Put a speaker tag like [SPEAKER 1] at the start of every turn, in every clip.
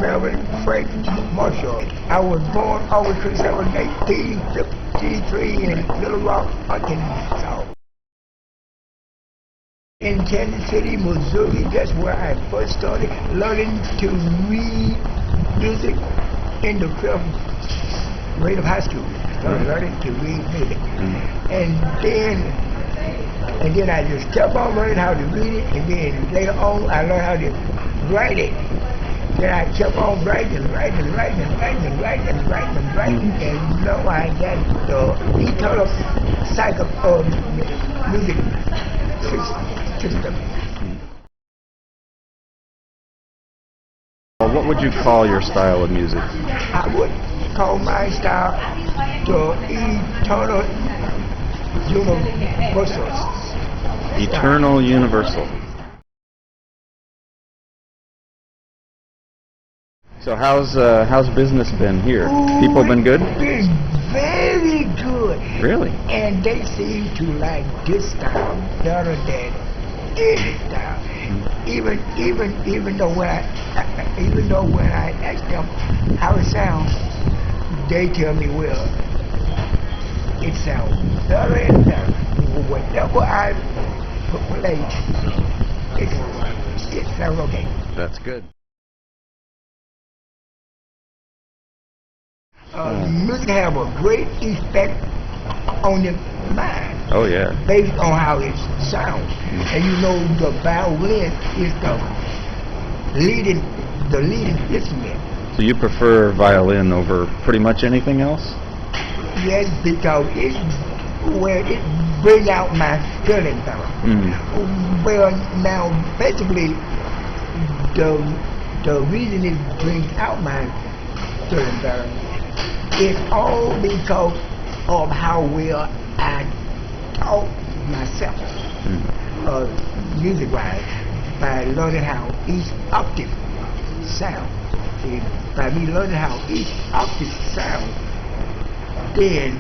[SPEAKER 1] Melvin Frank Marshall. I was born August 27, 1953 in Little Rock, Arkansas. In Kansas City, Missouri, that's where I first started learning to read music in the 5th grade of high school. Started learning to read music. And then I just kept on learning how to read it, and then later on I learned how to write it. Then I kept on writing, and now I got the eternal cycle of music system.
[SPEAKER 2] Well, what would you call your style of music?
[SPEAKER 1] I would call my style the eternal universal.
[SPEAKER 2] Eternal universal. So how's business been here? People been good?
[SPEAKER 1] Been very good.
[SPEAKER 2] Really?
[SPEAKER 1] And they seem to like this style better than any style. Even though when I ask them how it sounds, they tell me, well, it sounds better and better. Whatever I play, it sounds okay.
[SPEAKER 2] That's good.
[SPEAKER 1] Music have a great effect on your mind.
[SPEAKER 2] Oh yeah.
[SPEAKER 1] Based on how it sounds. And you know the violin is the leading instrument.
[SPEAKER 2] So you prefer violin over pretty much anything else?
[SPEAKER 1] Yes, because it brings out my feeling better. Well, now basically the reason it brings out my feeling better is all because of how well I taught myself, music-wise, by learning how each octave sounds. By me learning how each octave sounds, then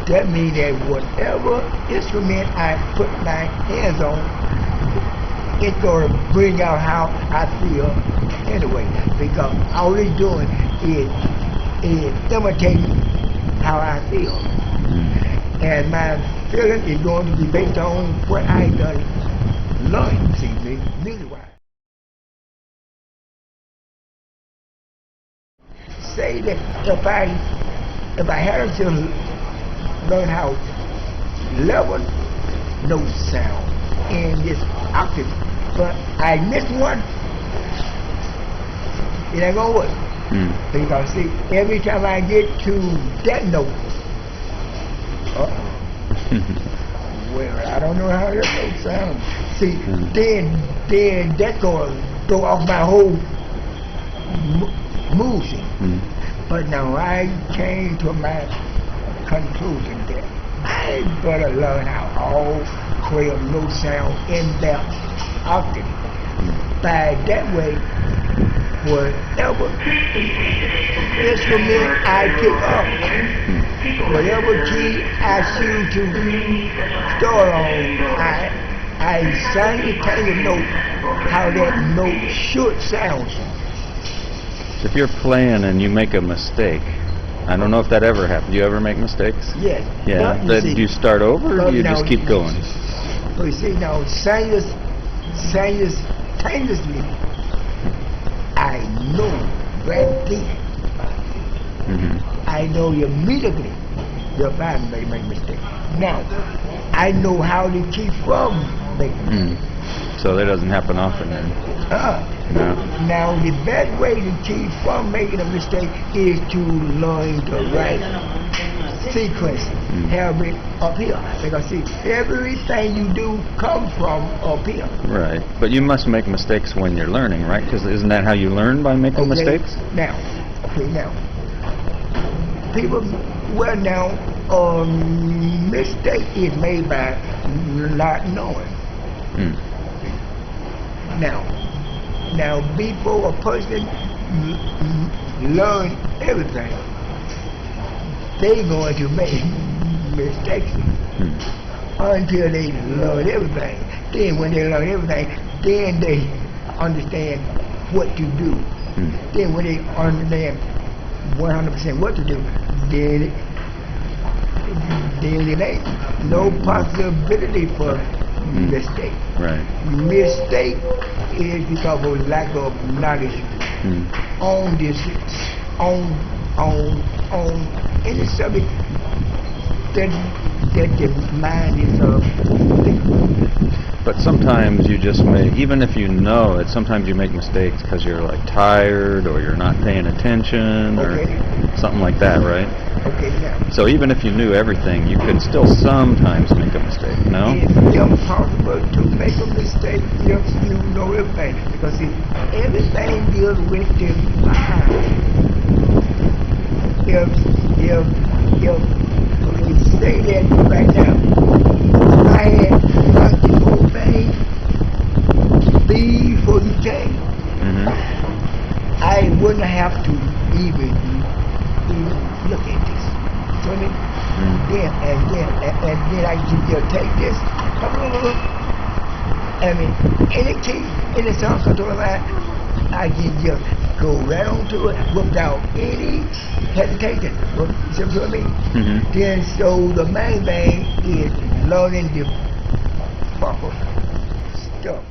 [SPEAKER 1] that means that whatever instrument I put my hands on, it's going to bring out how I feel anyway, because all it's doing is imitating how I feel. And my feeling is going to be based on what I done learned, see, music-wise. Say that if I had to learn how level notes sound in this octave, but I missed one, it ain't gonna work. Because see, every time I get to that note, well, I don't know how that note sounds. See, then that's gonna throw off my whole mood. But now I came to my conclusion that I better learn how all 12 notes sound in that octave. By that way, whatever instrument I pick up, whatever key I choose to start on, I simultaneously know how that note should sound.
[SPEAKER 2] If you're playing and you make a mistake, I don't know if that ever happened. Do you ever make mistakes?
[SPEAKER 1] Yes.
[SPEAKER 2] Yeah. Then do you start over or do you just keep going?
[SPEAKER 1] But you see, now, simultaneously, I know right then. I know immediately if I make a mistake. Now, I know how to keep from making mistakes.
[SPEAKER 2] So that doesn't happen often then? No.
[SPEAKER 1] Now, the best way to keep from making a mistake is to learn the right sequence, have it up here. Because see, everything you do comes from up here.
[SPEAKER 2] Right. But you must make mistakes when you're learning, right? Because isn't that how you learn, by making mistakes?
[SPEAKER 1] Now, people, well now, mistake is made by not knowing. Now, before a person learn everything, they going to make mistakes. until they learn everything. Then when they learn everything, then they understand what to do. Then when they understand 100% what to do, then it ain't no possibility for mistake.
[SPEAKER 2] Right.
[SPEAKER 1] Mistake is because of lack of knowledge on this, on any subject that the mind is
[SPEAKER 2] But sometimes you just make, even if you know it, sometimes you make mistakes because you're like tired or you're not paying attention or something like that, right?
[SPEAKER 1] Okay, now.
[SPEAKER 2] So even if you knew everything, you could still sometimes make a mistake, no?
[SPEAKER 1] It's impossible to make a mistake if you know everything. Because see, everything deals with the mind. If say that right now, if I had learned the whole thing before you came, I wouldn't have to even look at this. So then, and then I can just take this. I mean, any key, any sound control line, I can just go right on to it without any hesitation. You see what I mean? Then, so the main thing is learning the proper stuff.